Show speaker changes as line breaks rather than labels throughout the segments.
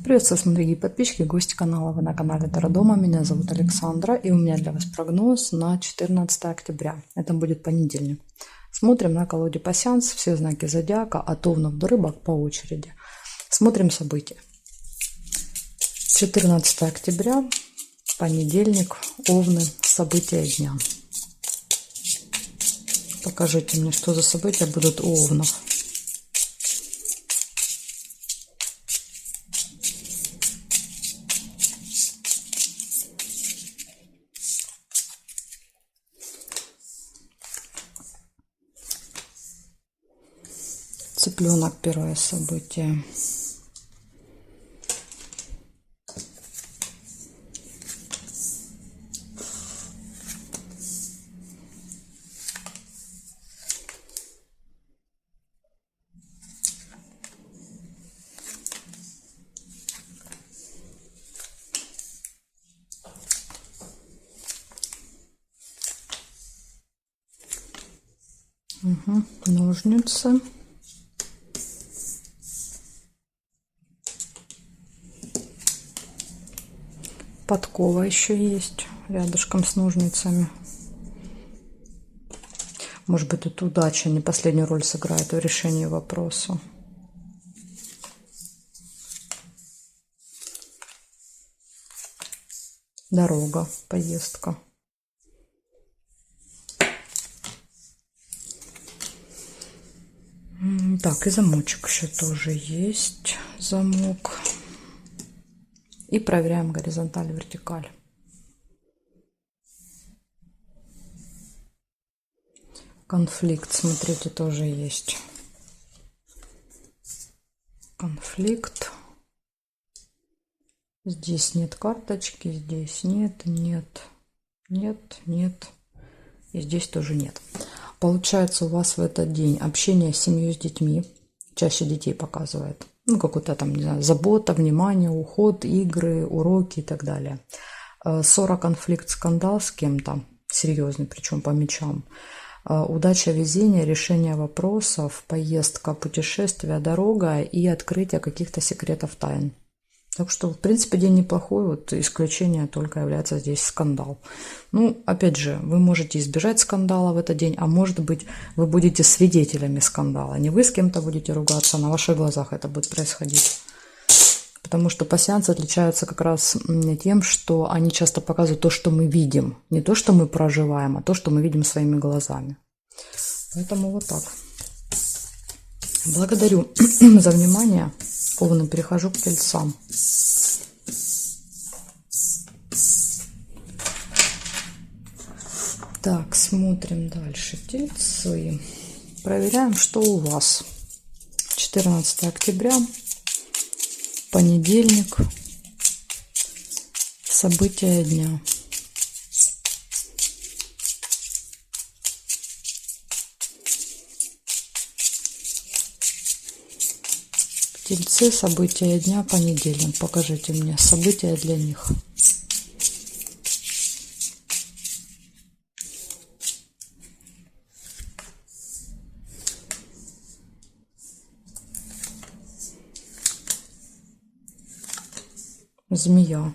Приветствую вас, дорогие подписчики, гости канала. Вы на канале Таро Дома. Меня зовут Александра, и у меня для вас прогноз на 14 октября. Это будет понедельник. Смотрим на колоде пасьянс, все знаки зодиака, от овнов до рыбок по очереди. Смотрим события. 14 октября, понедельник, овны, события дня. Покажите мне, что за события будут у овнов. Цыпленок, первое событие. Ножницы. Подкова еще есть рядышком с ножницами. Может быть, тут удача не последнюю роль сыграет в решении вопроса. Дорога, поездка. Так, и замочек еще тоже есть. Замок. И проверяем горизонталь и вертикаль. Конфликт, смотрите, тоже есть. Конфликт. Здесь нет карточки, здесь нет, нет, нет, нет. И здесь тоже нет. Получается, у вас в этот день общение с семьей, с детьми. Чаще детей показывает. Ну, какой-то там, не знаю, забота, внимание, уход, игры, уроки и так далее. Ссора, конфликт, скандал с кем-то. Серьезный, причем по мечам. Удача, везение, решение вопросов, поездка, путешествие, дорога и открытие каких-то секретов, тайн. Так что, в принципе, день неплохой. Вот исключение только является здесь скандал. Ну, опять же, вы можете избежать скандала в этот день, а может быть, вы будете свидетелями скандала. Не вы с кем-то будете ругаться, а на ваших глазах это будет происходить. Потому что пасьянсы отличаются как раз тем, что они часто показывают то, что мы видим. Не то, что мы проживаем, а то, что мы видим своими глазами. Поэтому вот так. Благодарю за внимание. Овны, перехожу к тельцам. Так, смотрим дальше. Тельцы. Проверяем, что у вас. 14 октября. Понедельник. События дня. Тельцы, события дня, понедельник. Покажите мне события для них. Змея.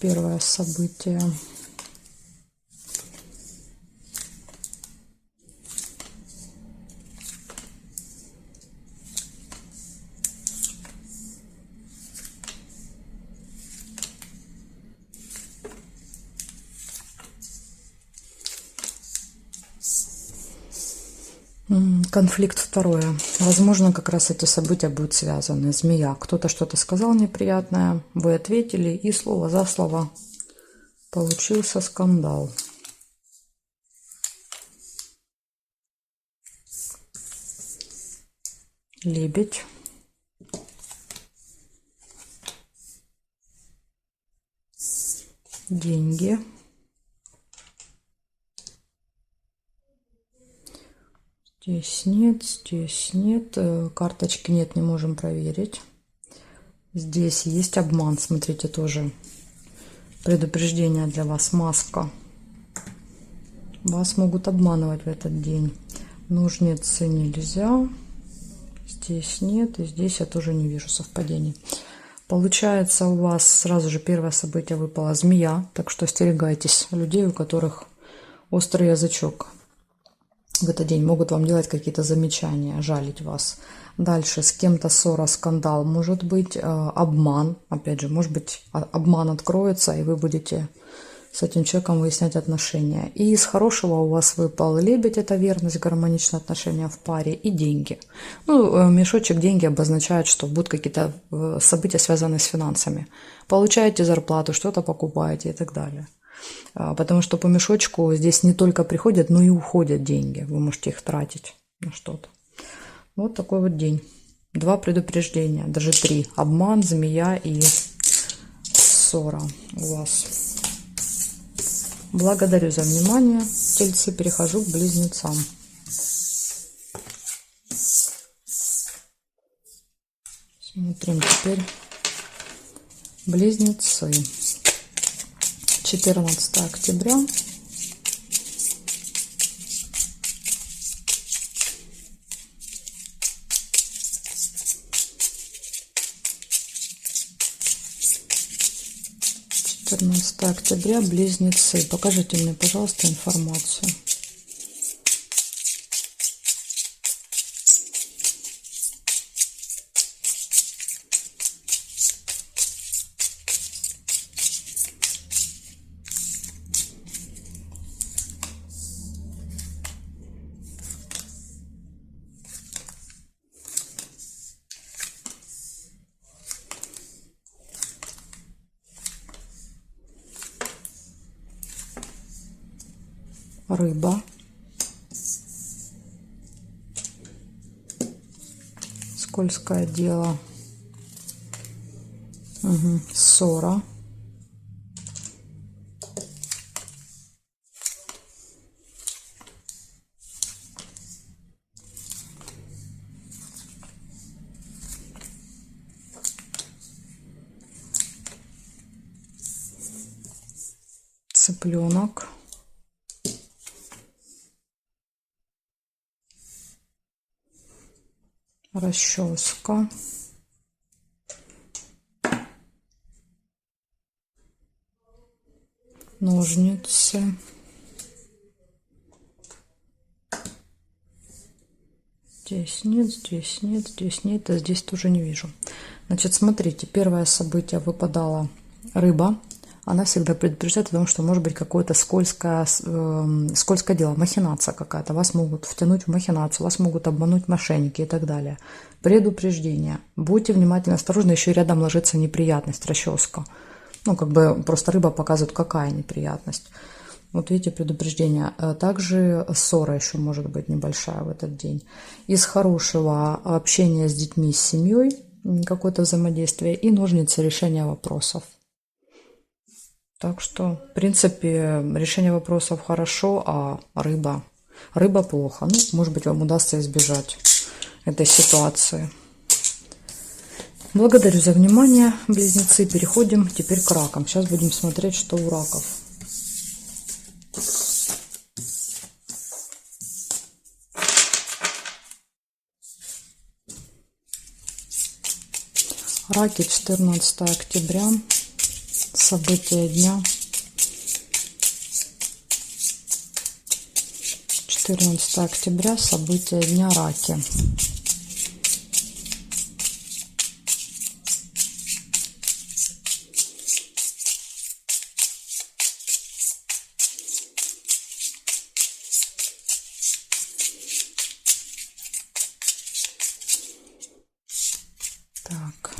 Первое событие. Конфликт второе. Возможно, как раз эти события будут связаны. Змея. Кто-то что-то сказал неприятное, вы ответили, и слово за слово получился скандал. Лебедь. Деньги. Здесь нет, здесь нет. Карточки нет, не можем проверить. Здесь есть обман. Смотрите, тоже предупреждение для вас. Маска. Вас могут обманывать в этот день. Ножницы нельзя. здесь нет, и здесь я тоже не вижу совпадений. Получается, у вас сразу же первое событие выпала змея, так что остерегайтесь людей, у которых острый язычок. В этот день могут вам делать какие-то замечания, жалить вас. Дальше с кем-то ссора, скандал, может быть обман. Опять же, может быть обман откроется, и вы будете с этим человеком выяснять отношения. И из хорошего у вас выпал лебедь, это верность, гармоничные отношения в паре, и деньги. Ну, мешочек деньги обозначает, что будут какие-то события, связанные с финансами. Получаете зарплату, что-то покупаете и так далее. Потому что по мешочку здесь не только приходят, но и уходят деньги. Вы можете их тратить на что-то. Вот такой вот день. 2 предупреждения, даже 3. Обман, змея и ссора у вас. Благодарю за внимание, тельцы. Перехожу к близнецам. Смотрим теперь близнецы. 14 октября. Октября, близнецы. Покажите мне, пожалуйста, информацию. Рыба. Скользкое дело. Ссора. Цыпленок. Расческа. Ножницы. Здесь нет, здесь нет, здесь нет, а здесь тоже не вижу. Значит, смотрите, первое событие выпадала рыба. Она всегда предупреждает о том, что может быть какое-то скользкое дело, махинация какая-то. Вас могут втянуть в махинацию, вас могут обмануть мошенники и так далее. Предупреждение. Будьте внимательны, осторожны. Еще и рядом ложится неприятность, расческа. Ну, как бы просто рыба показывает, какая неприятность. Вот видите, предупреждение. Также ссора еще может быть небольшая в этот день. Из хорошего общения с детьми, с семьей, какое-то взаимодействие, и ножницы решения вопросов. Так что, в принципе, решение вопросов хорошо, а рыба плохо. Ну, может быть, вам удастся избежать этой ситуации. Благодарю за внимание, близнецы. Переходим теперь к ракам. Сейчас будем смотреть, что у раков. Раки, 14 октября. События дня. 14 октября. События дня. Раки. Так.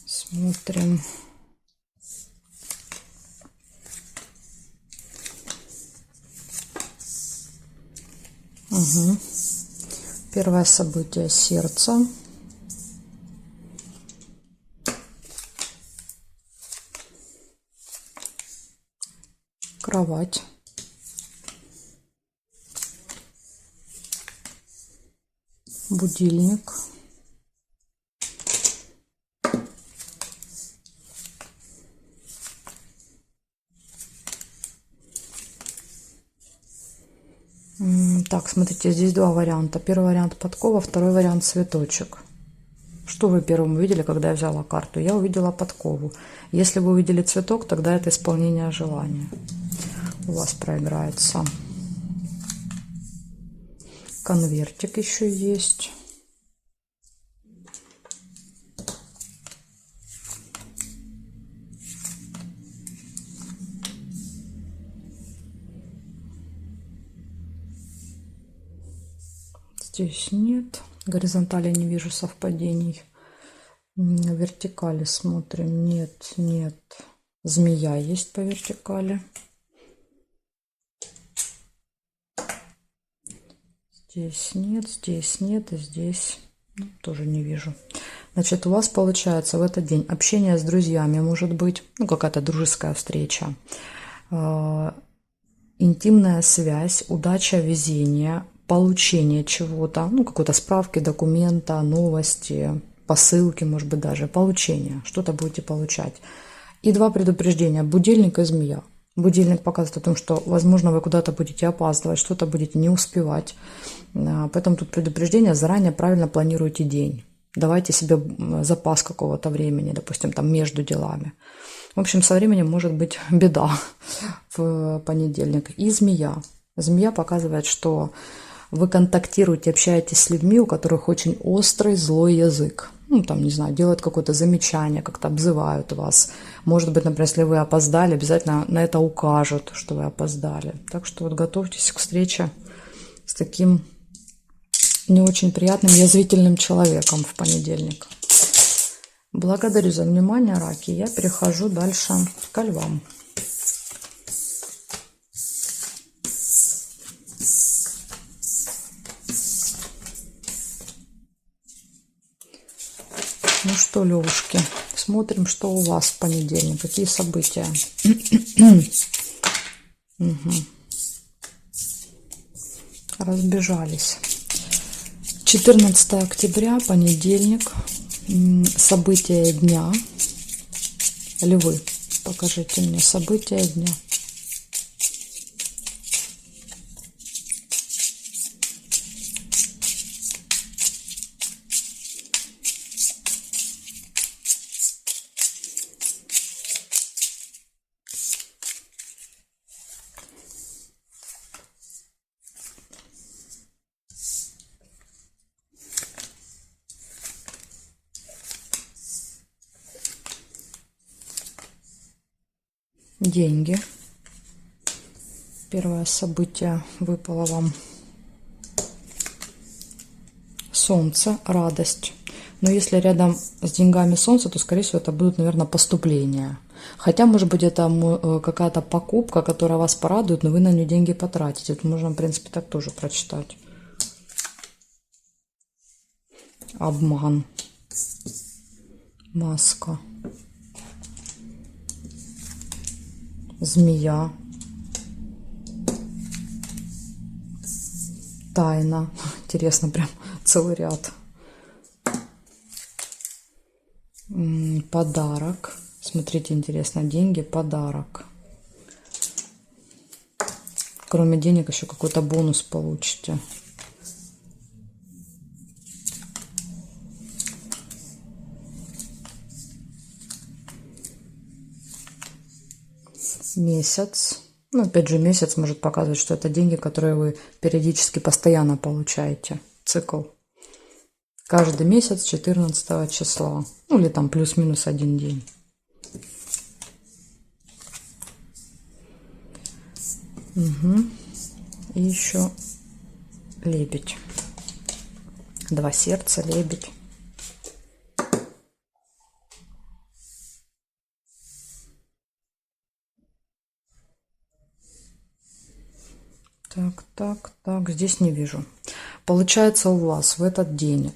Смотрим. Первое событие — сердце. Кровать. Будильник. Так, смотрите, здесь два варианта. Первый вариант подкова, второй вариант цветочек. Что вы первым увидели, когда я взяла карту? Я увидела подкову. Если вы увидели цветок, тогда это исполнение желания у вас проиграется. Конвертик еще есть. Здесь нет. Горизонтали не вижу совпадений. На вертикали смотрим. Нет, нет. Змея есть по вертикали. Здесь нет, и здесь тоже не вижу. Значит, у вас получается в этот день общение с друзьями, может быть, ну, какая-то дружеская встреча, интимная связь, удача, везение, получение чего-то, ну, какой-то справки, документа, новости, посылки, может быть, даже получение, что-то будете получать. И два предупреждения: будильник и змея. Будильник показывает о том, что, возможно, вы куда-то будете опаздывать, что-то будете не успевать. Поэтому тут предупреждение: заранее правильно планируйте день. Давайте себе запас какого-то времени, допустим, там между делами. В общем, со временем может быть беда в понедельник. И змея. Змея показывает, что вы контактируете, общаетесь с людьми, у которых очень острый, злой язык. Ну, там, не знаю, делают какое-то замечание, как-то обзывают вас. Может быть, например, если вы опоздали, обязательно на это укажут, что вы опоздали. Так что вот готовьтесь к встрече с таким не очень приятным, язвительным человеком в понедельник. Благодарю за внимание, раки. Я перехожу дальше ко львам. Ну что, левушки, смотрим, что у вас в понедельник, какие события. Угу. Разбежались. 14 октября, понедельник, события дня. Львы, покажите мне события дня. Деньги. Первое событие выпало вам. Солнце, радость. Но если рядом с деньгами солнце, то, скорее всего, это будут, наверное, поступления. Хотя, может быть, это какая-то покупка, которая вас порадует, но вы на нее деньги потратите. Это можно, в принципе, так тоже прочитать. Обман. Маска. Змея. Тайна. Интересно, прям целый ряд. Подарок. Смотрите, интересно, деньги, подарок. Кроме денег еще какой-то бонус получите. Месяц. Ну, опять же, месяц может показывать, что это деньги, которые вы периодически, постоянно получаете. Цикл. Каждый месяц 14 числа. Ну, или там плюс-минус один день. Угу. И еще лебедь. Два сердца, лебедь. Так, здесь не вижу. Получается, у вас в этот день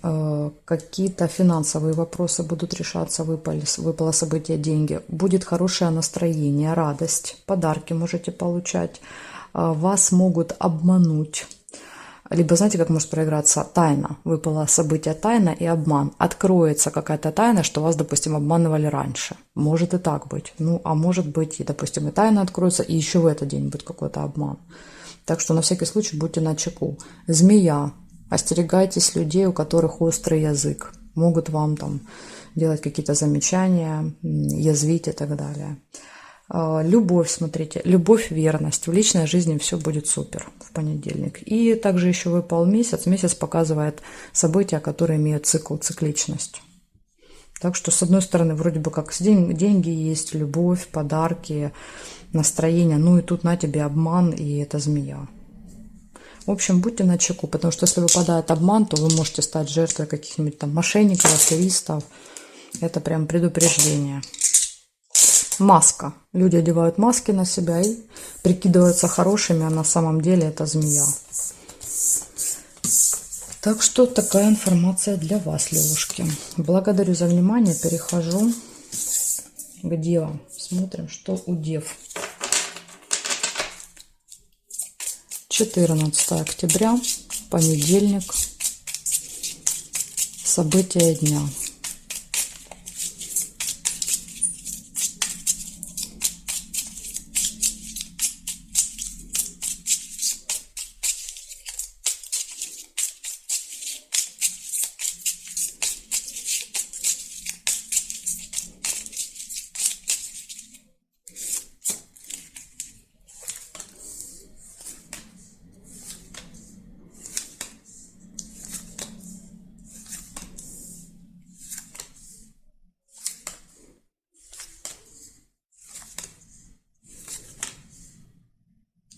какие-то финансовые вопросы будут решаться, выпало событие деньги. Будет хорошее настроение, радость, подарки можете получать. Вас могут обмануть. Либо, знаете, как может проиграться тайна. Выпало событие тайна и обман. Откроется какая-то тайна, что вас, допустим, обманывали раньше. Может и так быть. Ну, а может быть, и, допустим, и тайна откроется, и еще в этот день будет какой-то обман. Так что на всякий случай будьте начеку. Змея. Остерегайтесь людей, у которых острый язык. Могут вам там делать какие-то замечания, язвить и так далее. Любовь, смотрите, любовь, верность. В личной жизни все будет супер в понедельник. И также еще выпал месяц. Месяц показывает события, которые имеют цикл, цикличность. Так что, с одной стороны, вроде бы как деньги есть, любовь, подарки, настроение. Ну и тут на тебе обман, и это змея. В общем, будьте начеку, потому что если выпадает обман, то вы можете стать жертвой каких-нибудь там мошенников, аферистов. Это прям предупреждение. Маска. Люди одевают маски на себя и прикидываются хорошими, а на самом деле это змея. Так что такая информация для вас, левушки. Благодарю за внимание. Перехожу к девам. Смотрим, что у дев. 14 октября, понедельник. События дня.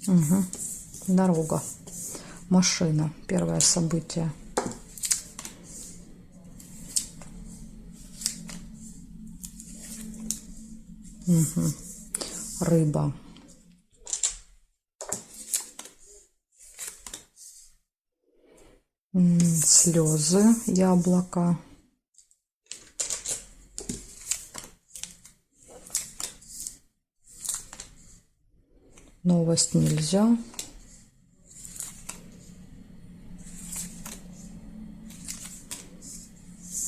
Угу. Дорога. Машина. Первое событие. Угу. Рыба. Слезы. Яблоко. Новость нельзя.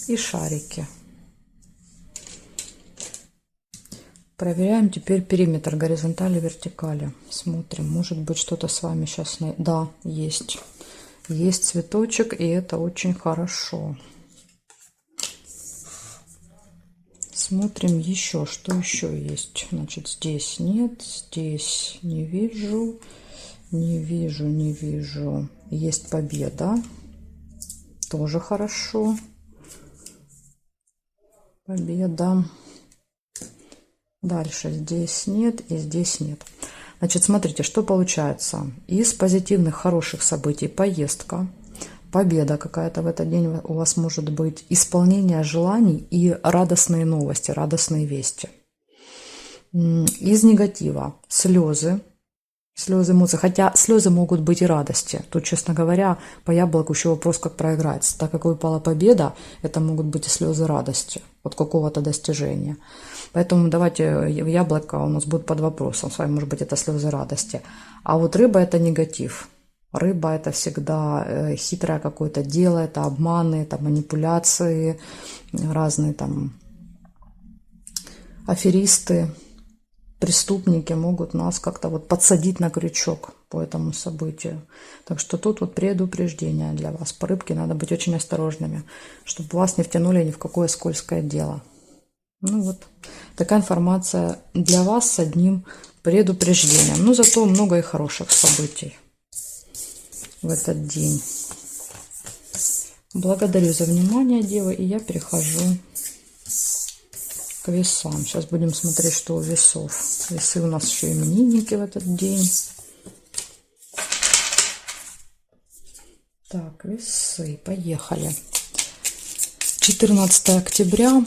И шарики. Проверяем теперь периметр горизонтали, вертикали. Смотрим, может быть что-то с вами сейчас... Да, есть. Есть цветочек, и это очень хорошо. Смотрим еще, что еще есть. Значит, здесь нет, здесь не вижу, не вижу, не вижу. Есть победа, тоже хорошо. Победа. Дальше здесь нет и здесь нет. Значит, смотрите, что получается. Из позитивных, хороших событий поездка. Победа какая-то в этот день у вас может быть, исполнение желаний и радостные новости, радостные вести. Из негатива слезы, слезы эмоций, хотя слезы могут быть и радости. Тут, честно говоря, по яблоку еще вопрос, как проиграть. Так как выпала победа, это могут быть и слезы радости от какого-то достижения. Поэтому давайте яблоко у нас будет под вопросом. С вами может быть это слезы радости. А вот рыба это негатив. Рыба это всегда хитрое какое-то дело, это обманы, это манипуляции, разные там аферисты, преступники могут нас как-то вот подсадить на крючок по этому событию. Так что тут вот предупреждение для вас. По рыбке надо быть очень осторожными, чтобы вас не втянули ни в какое скользкое дело. Ну вот, такая информация для вас с одним предупреждением. Но зато много и хороших событий в этот день. Благодарю за внимание, девы, и я перехожу к весам. Сейчас будем смотреть, что у весов. Весы у нас еще именинники в этот день. Так, весы, поехали. 14 октября,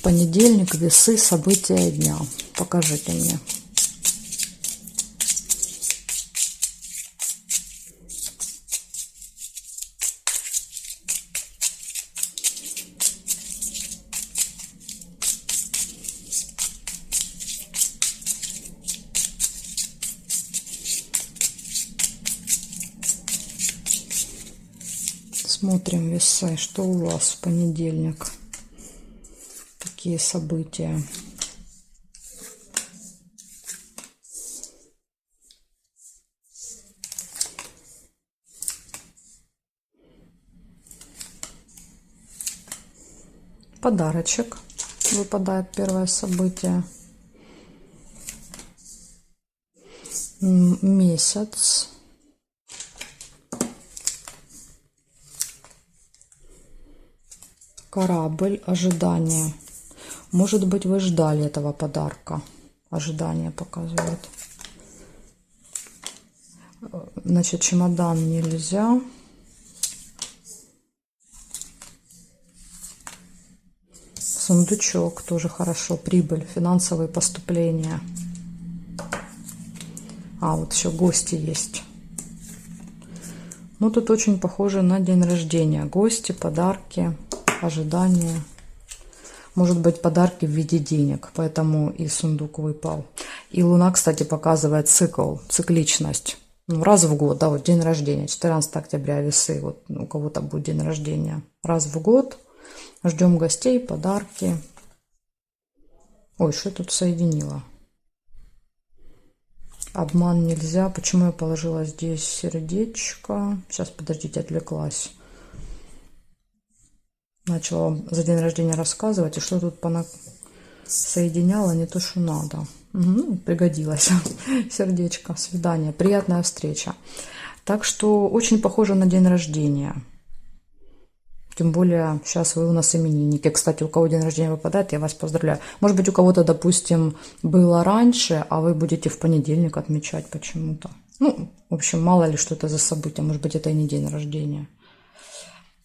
понедельник, весы, события дня. Покажите мне. Смотрим весы, что у вас в понедельник, какие события. Подарочек. Выпадает первое событие. Месяц. Корабль. Ожидание. Может быть, вы ждали этого подарка. Ожидание показывает. Значит, чемодан нельзя. Сундучок тоже хорошо. Прибыль, финансовые поступления. А, вот еще гости есть. Ну, тут очень похоже на день рождения. Гости, подарки, ожидания. Может быть, подарки в виде денег. Поэтому и сундук выпал. И Луна, кстати, показывает цикл, цикличность. Ну, раз в год, да, вот день рождения. 14 октября, Весы. Вот у кого-то будет день рождения. Раз в год. Ждем гостей, подарки. Ой, что я тут соединила? Обман нельзя. Почему я положила здесь сердечко? Сейчас, подождите, отвлеклась. Начала вам за день рождения рассказывать, и что тут соединяла не то, что надо. Угу, пригодилось. Сердечко, свидание, приятная встреча. Так что очень похоже на день рождения. Тем более, сейчас вы у нас именинники. Кстати, у кого день рождения выпадает, я вас поздравляю. Может быть, у кого-то, допустим, было раньше, а вы будете в понедельник отмечать почему-то. Ну, в общем, мало ли, что это за событие. Может быть, это и не день рождения.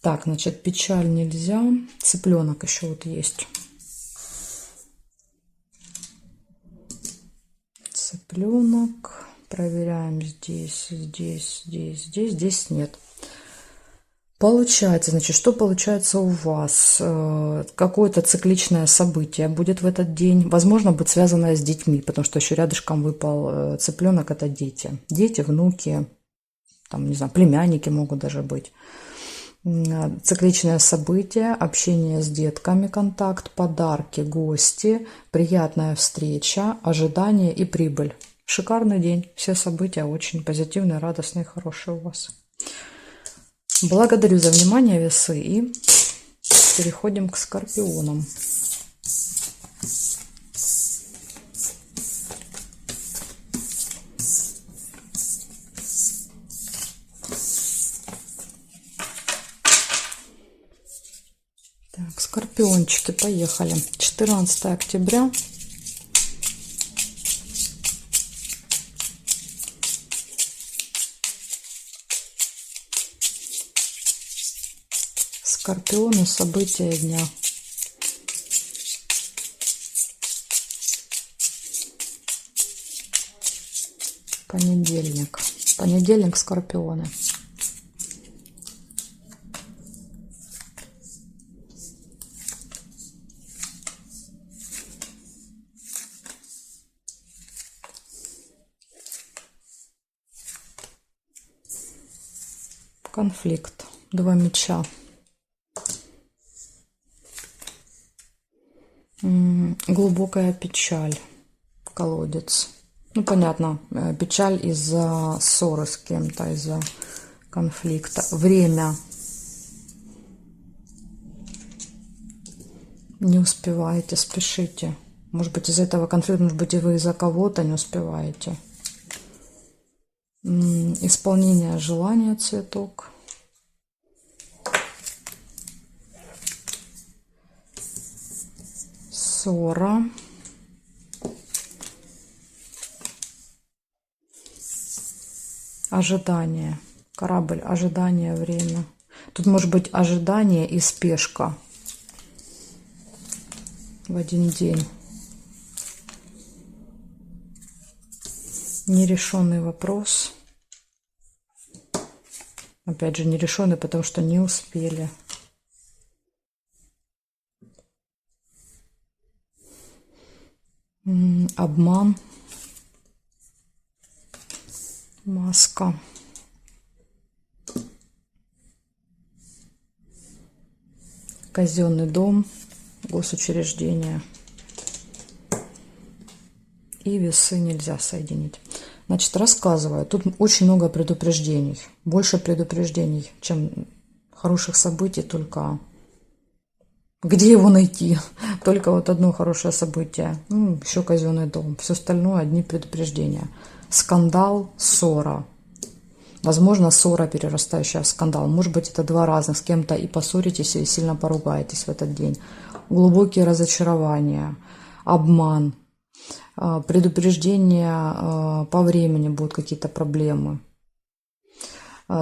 Так, значит, печаль нельзя. Цыпленок еще вот есть. Цыпленок. Проверяем здесь, здесь, здесь, здесь. Здесь нет. Получается, значит, что получается у вас? Какое-то цикличное событие будет в этот день. Возможно, будет связанное с детьми, потому что еще рядышком выпал цыпленок, это дети. Дети, внуки, там, не знаю, племянники могут даже быть. Цикличное событие, общение с детками, контакт, подарки, гости, приятная встреча, ожидание и прибыль. Шикарный день. Все события очень позитивные, радостные, хорошие у вас. Благодарю за внимание, Весы, и переходим к Скорпионам. Так, скорпиончики, поехали. 14 октября. Скорпионы, события дня. Понедельник. Понедельник, скорпионы. Конфликт. 2 меча. Глубокая печаль. Колодец. Ну, понятно, печаль из-за ссоры с кем-то, из-за конфликта. Время. Не успеваете, спешите. Может быть, из-за этого конфликта, может быть, и вы из-за кого-то не успеваете. Исполнение желания, цветок. Ссора. Ожидание. Корабль, ожидание, время. Тут может быть ожидание и спешка в один день. Нерешенный вопрос. Опять же, нерешенный, потому что не успели. Обман. Маска. Казенный дом. Госучреждение. И Весы нельзя соединить. Значит, рассказываю. Тут очень много предупреждений. Больше предупреждений, чем хороших событий, только Где его найти? Только вот одно хорошее событие. Еще казенный дом. Все остальное одни предупреждения. Скандал, ссора. Возможно, ссора, перерастающая в скандал. Может быть, это два разных. С кем-то и поссоритесь, и сильно поругаетесь в этот день. Глубокие разочарования, обман, предупреждение по времени, будут какие-то проблемы.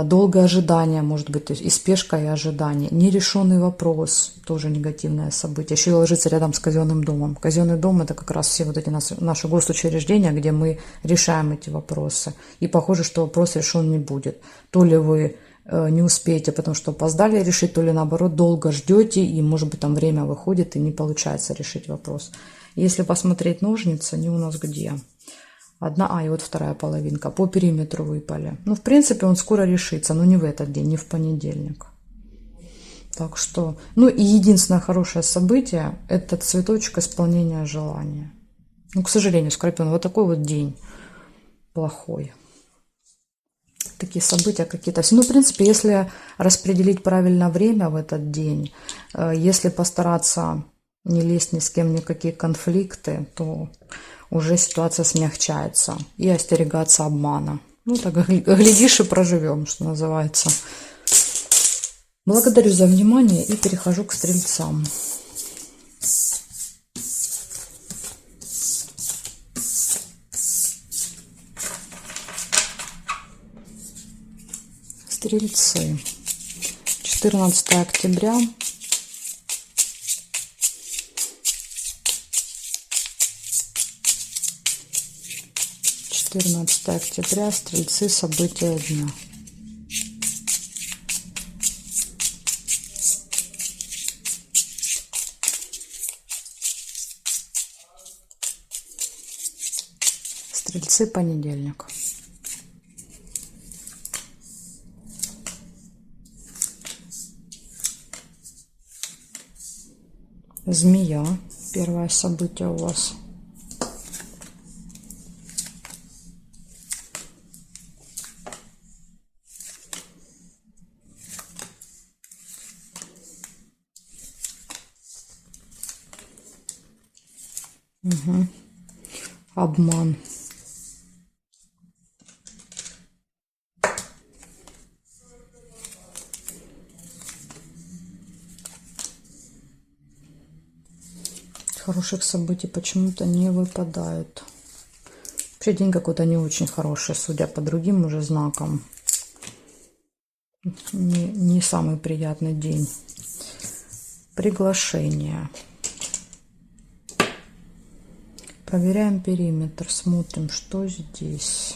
Долгое ожидание, может быть, то есть и спешка, и ожидание. Нерешенный вопрос, тоже негативное событие. Еще и ложится рядом с казенным домом. Казенный дом – это как раз все вот эти наши госучреждения, где мы решаем эти вопросы. И похоже, что вопрос решен не будет. То ли вы не успеете, потому что опоздали решить, то ли наоборот долго ждете, и может быть там время выходит, и не получается решить вопрос. Если посмотреть ножницы, они у нас где? Одна, и вот вторая половинка по периметру выпали. В принципе, он скоро решится, но не в этот день, не в понедельник. Так что, и единственное хорошее событие – это цветочек исполнения желания. К сожалению, Скорпион, вот такой вот день плохой. Такие события какие-то. В принципе, если распределить правильно время в этот день, если постараться не лезть ни с кем, ни в какие конфликты, то уже ситуация смягчается. И остерегаться обмана. Так глядишь и проживем, что называется. Благодарю за внимание и перехожу к стрельцам. Стрельцы. 14 октября. Октября, стрельцы, события дня. Стрельцы, понедельник. Змея, первое событие у вас. Обман. Хороших событий почему-то не выпадают. Вообще день какой-то не очень хороший, судя по другим уже знакам. Не самый приятный день. Приглашение. Проверяем периметр, смотрим, что здесь.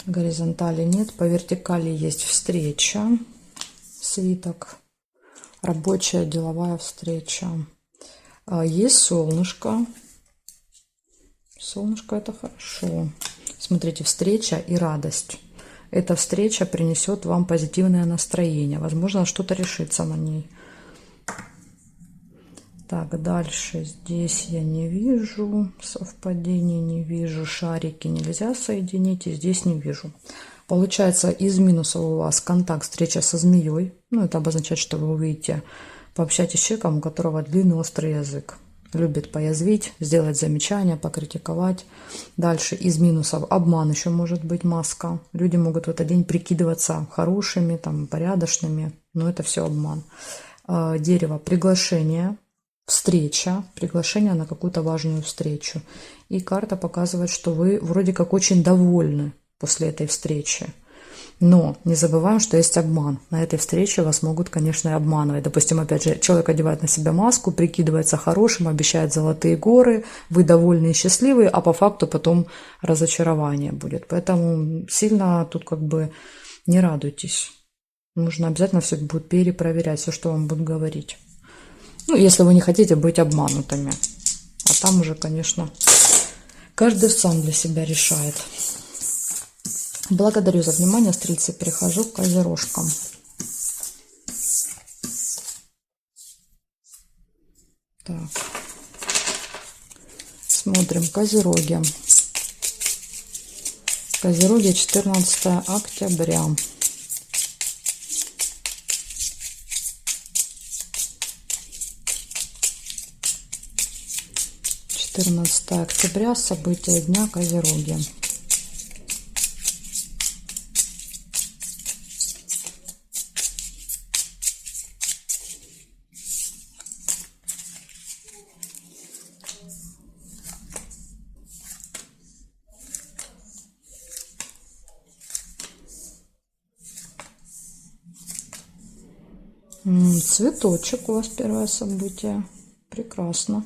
Горизонтали нет, по вертикали есть встреча, свиток, рабочая, деловая встреча. Есть солнышко. Солнышко – это хорошо. Смотрите, встреча и радость. Эта встреча принесет вам позитивное настроение. Возможно, что-то решится на ней. Так, дальше здесь я не вижу совпадений, не вижу. Шарики нельзя соединить, и здесь не вижу. Получается, из минусов у вас контакт, встреча со змеей. Это обозначает, что вы выйдете, пообщайтесь с человеком, у которого длинный острый язык. Любит поязвить, сделать замечания, покритиковать. Дальше из минусов обман еще может быть, маска. Люди могут в этот день прикидываться хорошими, порядочными, но это все обман. Дерево, приглашение. Встреча, приглашение на какую-то важную встречу. И карта показывает, что вы вроде как очень довольны после этой встречи. Но не забываем, что есть обман. На этой встрече вас могут, конечно, и обманывать. Допустим, опять же, человек одевает на себя маску, прикидывается хорошим, обещает золотые горы, вы довольны и счастливы, а по факту потом разочарование будет. Поэтому сильно тут не радуйтесь. Нужно обязательно все будет перепроверять, все, что вам будут говорить. Если вы не хотите быть обманутыми. А там уже, конечно, каждый сам для себя решает. Благодарю за внимание, стрельцы. Перехожу к козерожкам. Так. Смотрим козероги. Козероги, 14 октября. 14 октября, события дня, Козероги. Цветочек у вас первое событие. Прекрасно.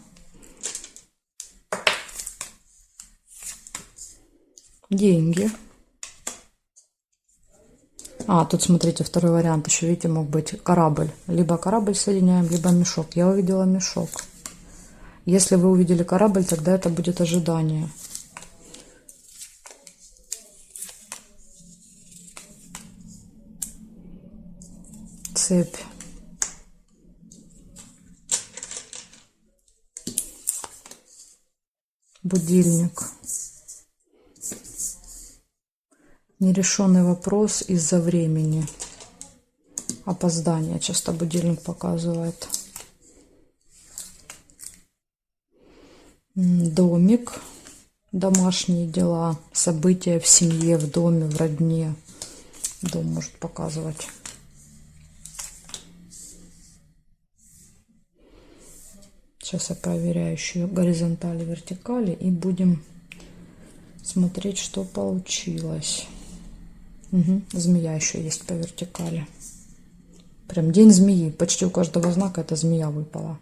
Деньги. Тут смотрите, второй вариант еще, видите, мог быть корабль. Либо корабль соединяем, либо мешок. Я увидела мешок. Если вы увидели корабль, тогда это будет ожидание. Цепь. Будильник. Нерешенный вопрос из-за времени. Опоздание. Часто будильник показывает. Домик. Домашние дела. События в семье, в доме, в родне. Дом может показывать. Сейчас я проверяю еще горизонтали, вертикали и будем смотреть, что получилось. Змея еще есть по вертикали. Прям день змеи. Почти у каждого знака эта змея выпала.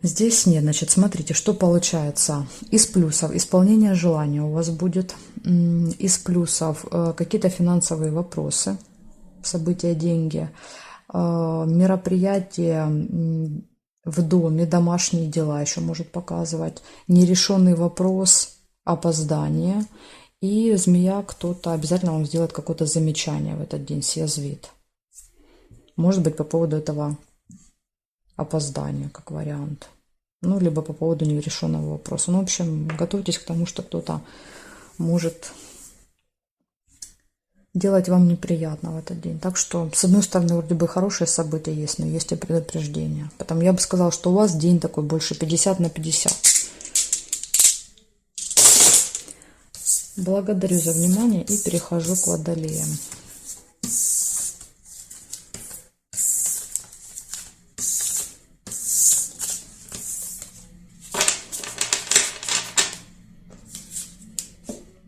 Здесь нет. Значит, смотрите, что получается. Из плюсов исполнение желания у вас будет. Из плюсов какие-то финансовые вопросы. События, деньги. Мероприятия в доме, домашние дела еще может показывать. Нерешенный вопрос, опоздание. И змея, кто-то обязательно вам сделает какое-то замечание в этот день, съязвит. Может быть, по поводу этого опоздания, как вариант. Ну, либо по поводу нерешенного вопроса. Ну, в общем, готовьтесь к тому, что кто-то может делать вам неприятно в этот день. Так что, с одной стороны, вроде бы хорошие события есть, но есть и предупреждения. Потом я бы сказала, что у вас день такой больше 50 на 50. Благодарю за внимание и перехожу к водолеям.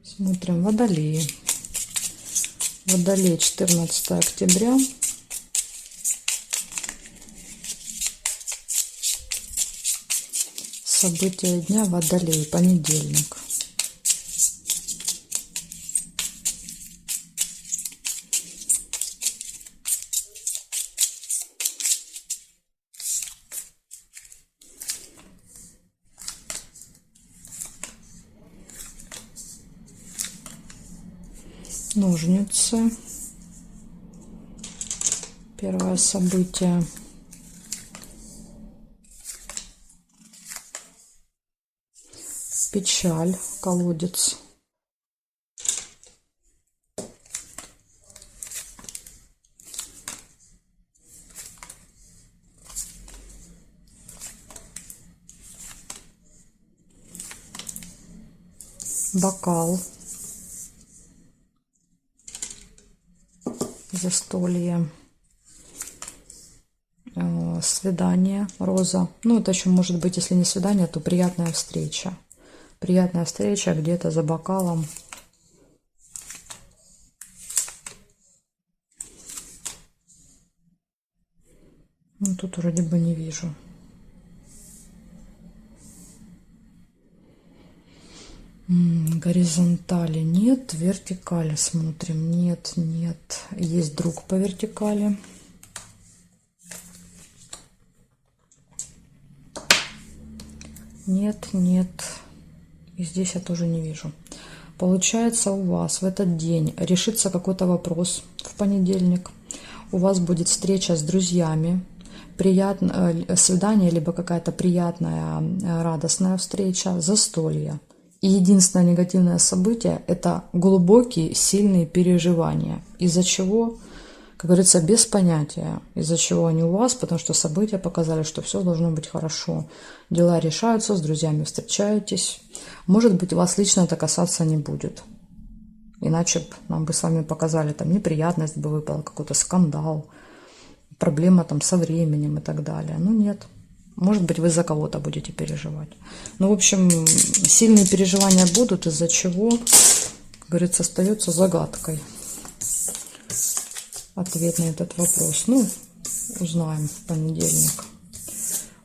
Смотрим водолеи. Водолей, 14 октября. События дня, водолей, понедельник. Ножницы. Первое событие. Печаль, колодец. Бокал. Застолье. Свидание, роза. Ну, это еще может быть, если не свидание, то приятная встреча. Приятная встреча где-то за бокалом. Ну, тут вроде бы не вижу. Горизонтали нет, вертикали смотрим. Нет, нет. Есть друг по вертикали. Нет, нет. И здесь я тоже не вижу. Получается, у вас в этот день решится какой-то вопрос в понедельник. У вас будет встреча с друзьями. Свидание, либо какая-то приятная, радостная встреча, застолье. И единственное негативное событие – это глубокие, сильные переживания. Из-за чего? как говорится, без понятия, из-за чего они у вас, потому что события показали, что все должно быть хорошо. Дела решаются, с друзьями встречаетесь. Может быть, вас лично это касаться не будет. Иначе нам бы с вами показали, там неприятность бы выпала, какой-то скандал, проблема там со временем и так далее. Ну нет. Может быть, вы за кого-то будете переживать. Ну, в общем, сильные переживания будут, из-за чего, как говорится, остается загадкой ответ на этот вопрос. Ну, узнаем в понедельник.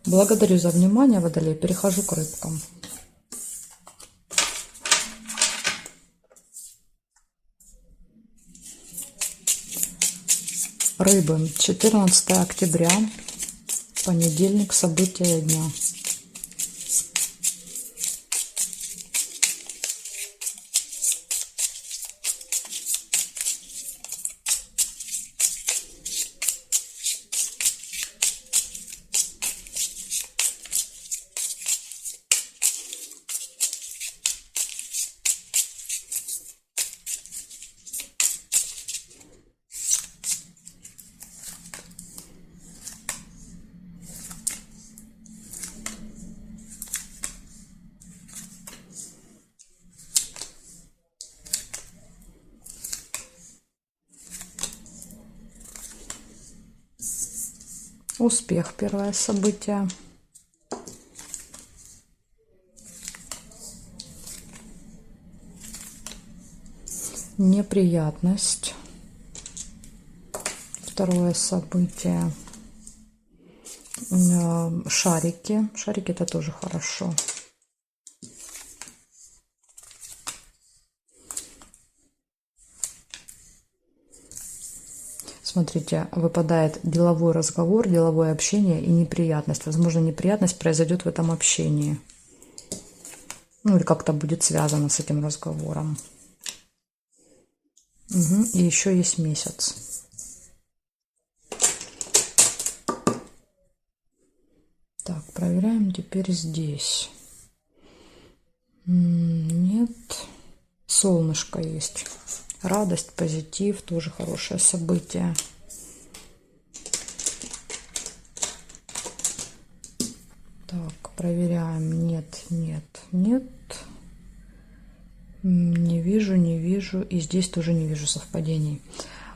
Благодарю за внимание, Водолей. Перехожу к рыбкам. Рыбы, 14 октября, понедельник, события дня. Успех, первое событие. Неприятность. Второе событие. Шарики. Шарики это тоже хорошо. Смотрите, выпадает деловой разговор, деловое общение и неприятность. Возможно, неприятность произойдет в этом общении. Ну, или как-то будет связано с этим разговором. Угу. И еще есть месяц. Так, проверяем теперь здесь. Нет. Солнышко есть. Радость, позитив, тоже хорошее событие. Так, проверяем. Нет, нет, нет. Не вижу, не вижу. И здесь тоже не вижу совпадений.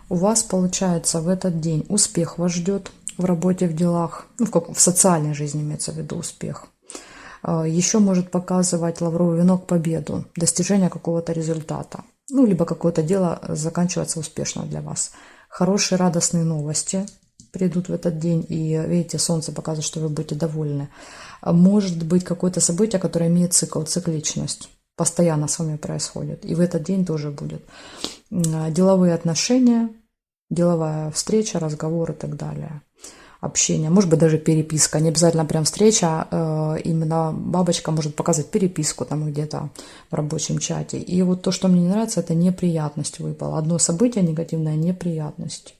У вас получается в этот день успех вас ждет в работе, в делах. Ну, в социальной жизни имеется в виду успех. Еще может показывать лавровый венок победу, достижение какого-то результата. Ну, либо какое-то дело заканчивается успешно для вас. Хорошие, радостные новости придут в этот день. И, видите, солнце показывает, что вы будете довольны. Может быть какое-то событие, которое имеет цикл, цикличность. Постоянно с вами происходит. И в этот день тоже будет. Деловые отношения, деловая встреча, разговор и так далее. Общение, может быть даже переписка, не обязательно прям встреча, именно бабочка может показать переписку там где-то в рабочем чате. И вот то, что мне не нравится, это неприятность выпала. Одно событие негативное, неприятность.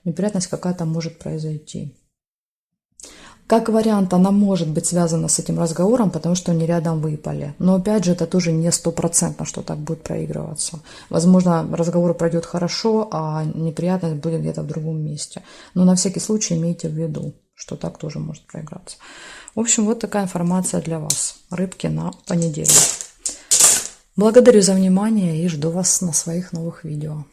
Неприятность какая-то может произойти. Как вариант, она может быть связана с этим разговором, потому что они рядом выпали. Но опять же, это тоже не стопроцентно, что так будет проигрываться. Возможно, разговор пройдет хорошо, а неприятность будет где-то в другом месте. Но на всякий случай имейте в виду, что так тоже может проиграться. В общем, вот такая информация для вас. Рыбки на понедельник. Благодарю за внимание и жду вас на своих новых видео.